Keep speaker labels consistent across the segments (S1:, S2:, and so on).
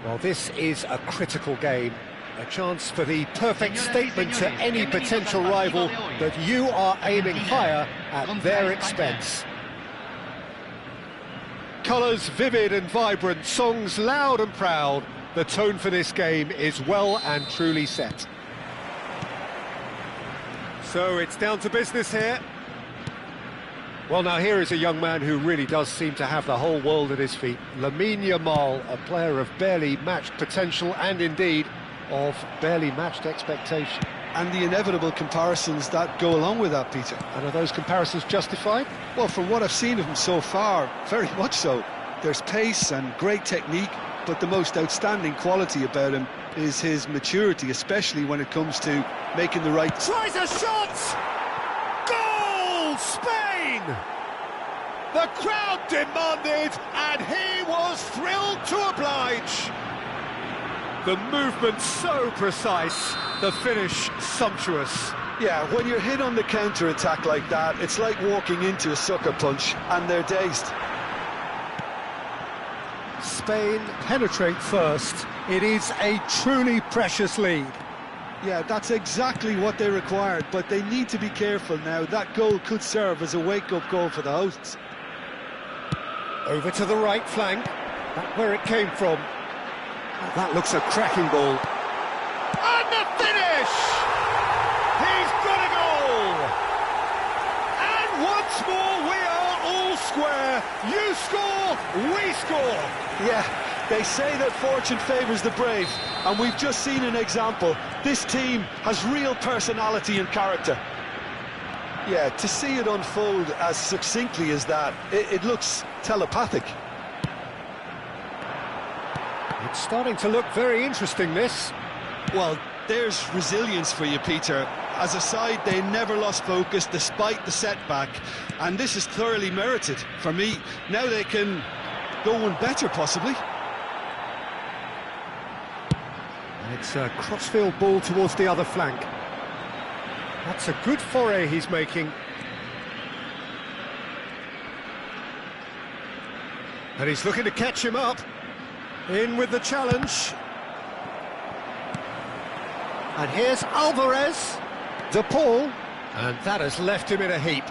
S1: Well, this is a critical game, a chance for the perfect statement to any potential rival that you are aiming higher at their expense. Colours vivid and vibrant, songs loud and proud. The tone for this game is well and truly set. So it's down to business here. Well, now here is a young man who really does seem to have the whole world at his feet. Lamine Yamal, a player of barely matched potential and indeed of barely matched expectation.
S2: And the inevitable comparisons that go along with that, Peter.
S1: And are those comparisons justified?
S2: Well, from what I've seen of him so far, very much so. There's pace and great technique, but the most outstanding quality about him is his maturity, especially when it comes to making the right...
S1: Tries a shot! Goal! Spain! The crowd demanded, and he was thrilled to oblige. The movement so precise, the finish sumptuous.
S2: Yeah, when you're hit on the counter-attack like that, it's like walking into a sucker punch, and they're dazed.
S1: Spain penetrate first. It is a truly precious lead.
S2: Yeah, that's exactly what they required, but they need to be careful now. That goal could serve as a wake-up goal for the hosts.
S1: Over to the right flank. That's where it came from. That looks a cracking ball. And the finish! He's got a goal! And once more we are all square. You score, we score.
S2: Yeah, they say that fortune favours the brave, and we've just seen an example. This team has real personality and character. Yeah, to see it unfold as succinctly as that, it looks telepathic.
S1: It's starting to look very interesting, this.
S2: Well, there's resilience for you, Peter. As a side, they never lost focus despite the setback, and this is thoroughly merited for me. Now they can go one better, possibly.
S1: And it's a crossfield ball towards the other flank. That's a good foray he's making. And he's looking to catch him up. In with the challenge. And here's Alvarez. De Paul. And that has left him in a heap.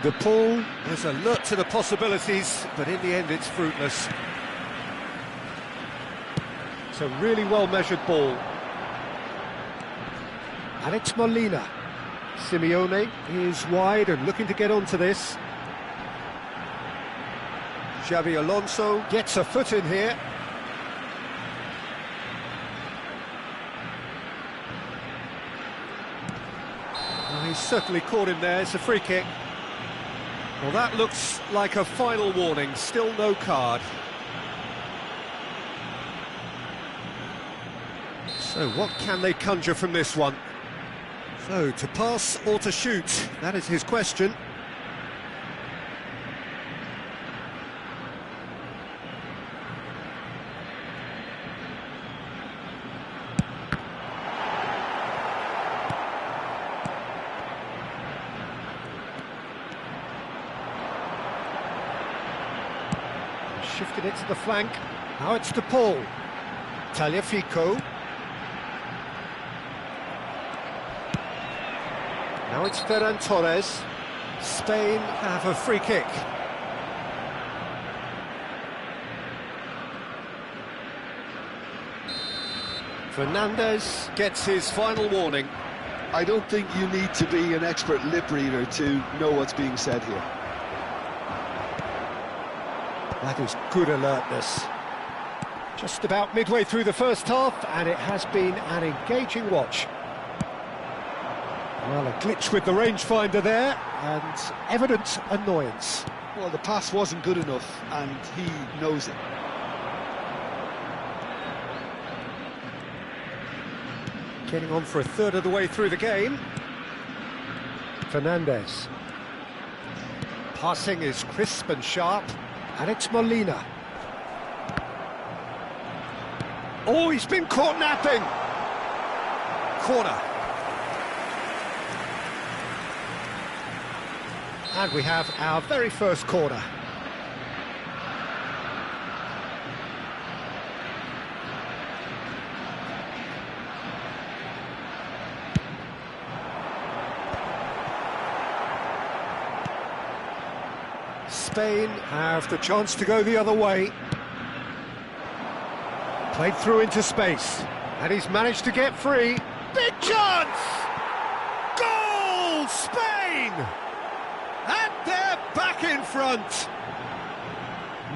S1: De Paul is alert to the possibilities, but in the end it's fruitless. It's a really well-measured ball. And it's Molina. Simeone is wide and looking to get onto this. Xabi Alonso gets a foot in here. Well, he's certainly caught him there. It's a free kick. Well, that looks like a final warning. Still no card. So what can they conjure from this one? So, to pass or to shoot? That is his question. Shifted it to the flank. Now it's to Paul. Tagliafico. Now it's Ferran Torres. Spain have a free kick. Fernandez gets his final warning.
S2: I don't think you need to be an expert lip reader to know what's being said here.
S1: That is good alertness. Just about midway through the first half, and it has been an engaging watch. Well, a glitch with the rangefinder there, and evident annoyance.
S2: Well, the pass wasn't good enough, and he knows it.
S1: Getting on for a third of the way through the game. Fernandez. Passing is crisp and sharp. And it's Molina. Oh, he's been caught napping. Corner. And we have our very first corner. Spain have the chance to go the other way. Played through into space, and he's managed to get free. Big chance! Goal! Spain! And they're back in front.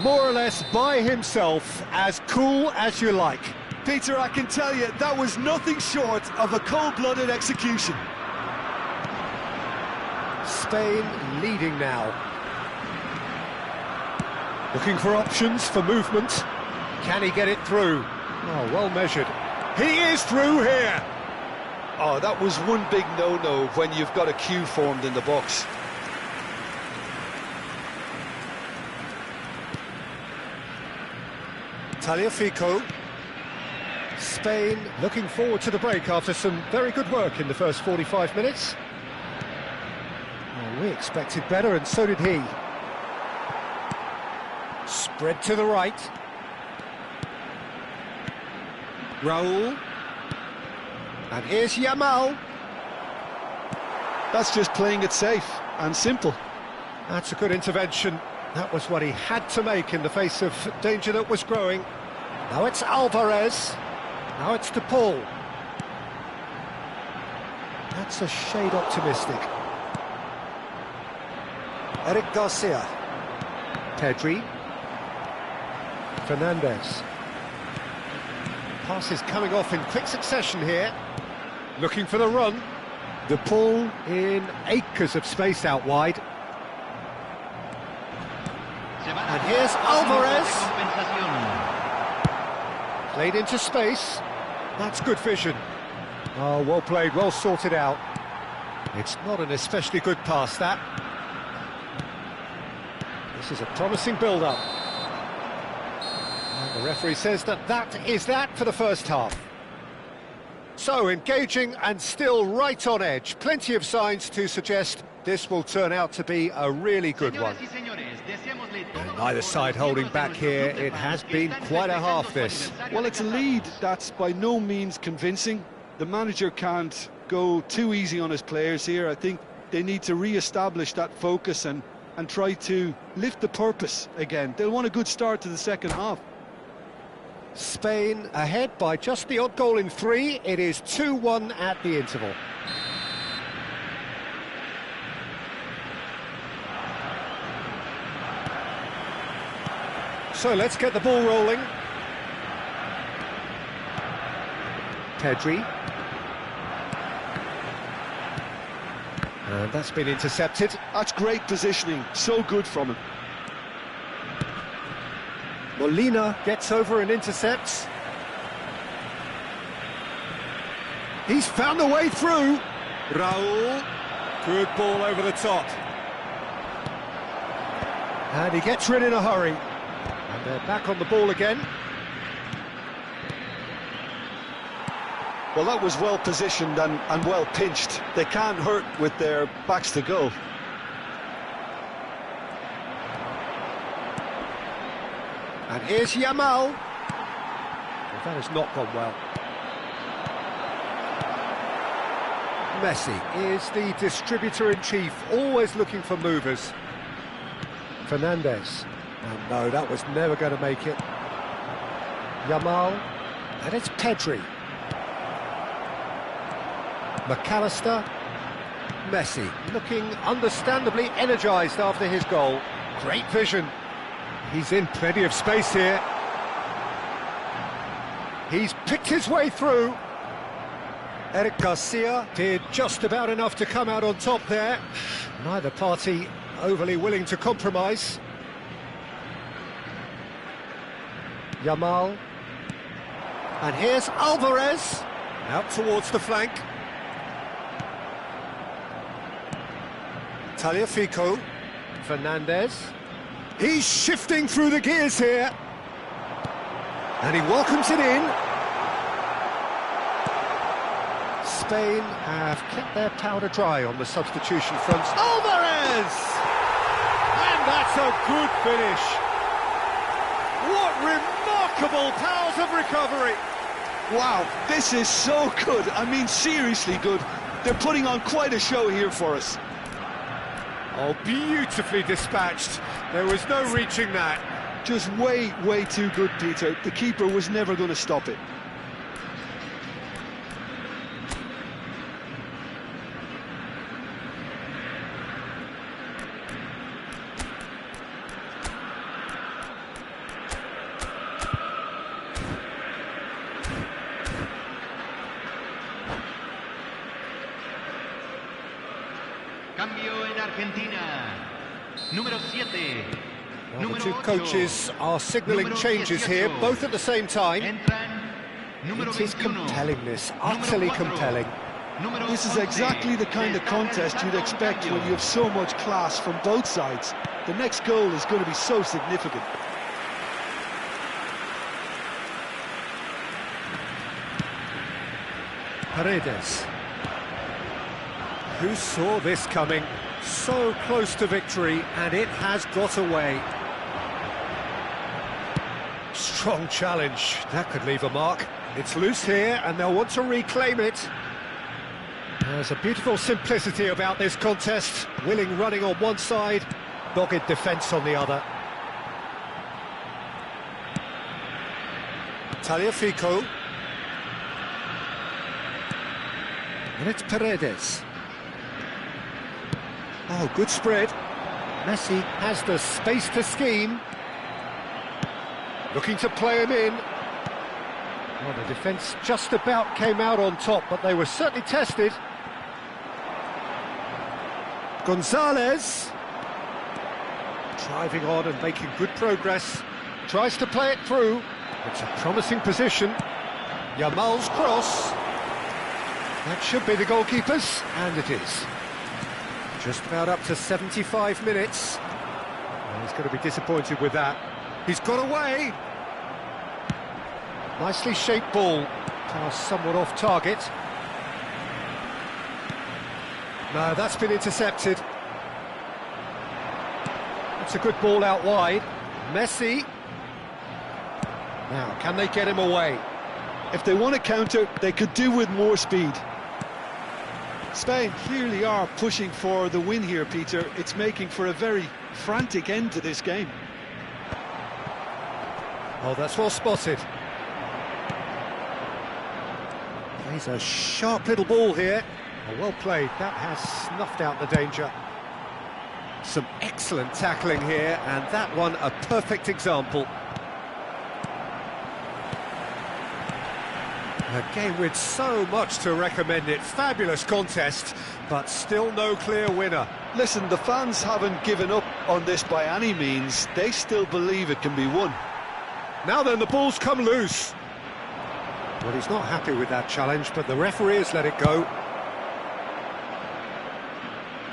S1: More or less by himself, as cool as you like.
S2: Peter, I can tell you, that was nothing short of a cold-blooded execution.
S1: Spain leading now. Looking for options for movement. Can he get it through? Oh, well measured. He is through here!
S2: Oh, that was one big no-no when you've got a queue formed in the box.
S1: Tagliafico. Spain looking forward to the break after some very good work in the first 45 minutes. Well, we expected better, and so did he. Spread to the right. Raul. And here's Yamal.
S2: That's just playing it safe and simple.
S1: That's a good intervention. That was what he had to make in the face of danger that was growing. Now it's Alvarez. Now it's De Paul. That's a shade optimistic. Eric Garcia. Pedri. Fernandez. Passes coming off in quick succession here. Looking for the run. De Paul in acres of space out wide. And here's Alvarez. Played into space. That's good vision. Oh, well played, well sorted out. It's not an especially good pass, that. This is a promising build-up. And the referee says that is that for the first half. So, engaging and still right on edge. Plenty of signs to suggest this will turn out to be a really good one. And neither side holding back here. It has been quite a half, this.
S2: Well, it's a lead that's by no means convincing. The manager can't go too easy on his players here. I think they need to re-establish that focus and try to lift the purpose again. They'll want a good start to the second half.
S1: Spain ahead by just the odd goal in 3. It is 2-1 at the interval. So let's get the ball rolling. Pedri. And that's been intercepted.
S2: That's great positioning, so good from him.
S1: Molina gets over and intercepts. He's found a way through. Raul. Good ball over the top. And he gets rid in a hurry. And they're back on the ball again.
S2: Well, that was well positioned and well pinched. They can't hurt with their backs to goal.
S1: And here's Yamal. Well, that has not gone well. Messi is the distributor-in-chief, always looking for movers. Fernandez. And no, that was never going to make it. Yamal. And it's Pedri. McAllister. Messi looking understandably energised after his goal. Great vision. He's in plenty of space here. He's picked his way through. Eric Garcia did just about enough to come out on top there. Neither party overly willing to compromise. Yamal. And here's Alvarez. Out towards the flank. Tagliafico. Fernandez. He's shifting through the gears here. And he welcomes it in. Spain have kept their powder dry on the substitution front. Alvarez! And that's a good finish. What remarkable powers of recovery.
S2: Wow, this is so good. I mean, seriously good. They're putting on quite a show here for us.
S1: Oh, beautifully dispatched. There was no reaching that.
S2: Just way too good, Peter. The keeper was never going to stop it.
S3: Cambio en Argentina. Número 7.
S1: Well, the two coaches are signalling changes here, both at the same time. It is compelling, this, utterly compelling.
S2: This is exactly the kind of contest you'd expect when you have so much class from both sides. The next goal is going to be so significant.
S1: Paredes. Who saw this coming? So close to victory, and it has got away. Strong challenge. That could leave a mark. It's loose here, and they'll want to reclaim it. There's a beautiful simplicity about this contest. Willing running on one side, dogged defence on the other. Tagliafico. And it's Paredes. Oh, good spread. Messi has the space to scheme. Looking to play him in. Well, the defence just about came out on top, but they were certainly tested. Gonzalez. Driving on and making good progress. Tries to play it through. It's a promising position. Yamal's cross. That should be the goalkeeper's, and it is. Just about up to 75 minutes. Well, he's going to be disappointed with that. He's got away. Nicely shaped ball. Pass somewhat off target. No, that's been intercepted. It's a good ball out wide. Messi. Now, can they get him away?
S2: If they want to counter, they could do with more speed. Spain clearly are pushing for the win here, Peter. It's making for a very frantic end to this game.
S1: Oh, that's well spotted. Plays a sharp little ball here. Oh, well played. That has snuffed out the danger. Some excellent tackling here, and that one a perfect example. A game with so much to recommend it. Fabulous contest, but still no clear winner.
S2: Listen, the fans haven't given up on this by any means. They still believe it can be won.
S1: Now then, the ball's come loose. Well, he's not happy with that challenge, but the referee has let it go.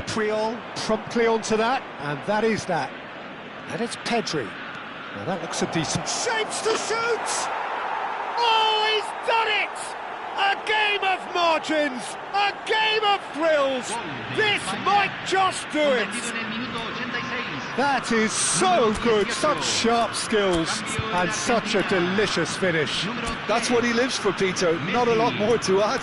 S1: Puyol promptly onto that, and that is that. And it's Pedri. Now that looks a decent... Shapes to shoot! Oh, he's done it! A game of margins, a game of thrills. This might just do it. That is so good, such sharp skills and such a delicious finish.
S2: That's what he lives for, Peter. Not a lot more to add.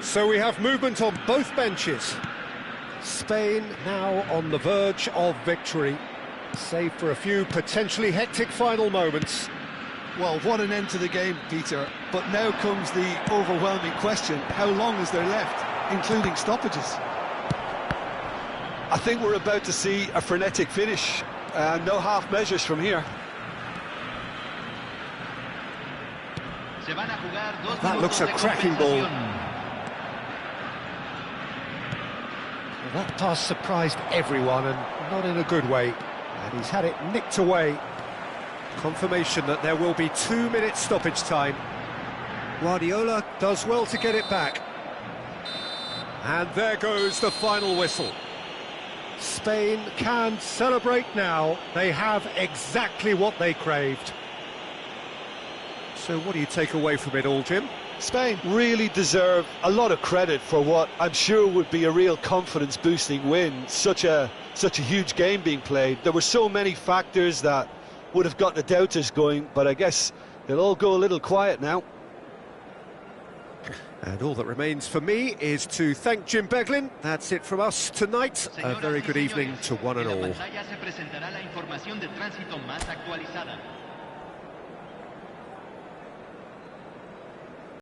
S1: So we have movement on both benches. Spain now on the verge of victory, save for a few potentially hectic final moments.
S2: Well, what an end to the game, Peter. But now comes the overwhelming question: how long is there left, including stoppages? I think we're about to see a frenetic finish. No half measures from here.
S1: That looks a cracking ball. That pass surprised everyone, and not in a good way. And he's had it nicked away. Confirmation that there will be 2 minutes stoppage time. Guardiola does well to get it back. And there goes the final whistle. Spain can celebrate now. They have exactly what they craved. So what do you take away from it all, Jim?
S2: Spain really deserve a lot of credit for what I'm sure would be a real confidence-boosting win. Such a huge game being played. There were so many factors that would have got the doubters going, but I guess they'll all go a little quiet now.
S1: And all that remains for me is to thank Jim Beglin. That's it from us tonight. A very good evening to one and all.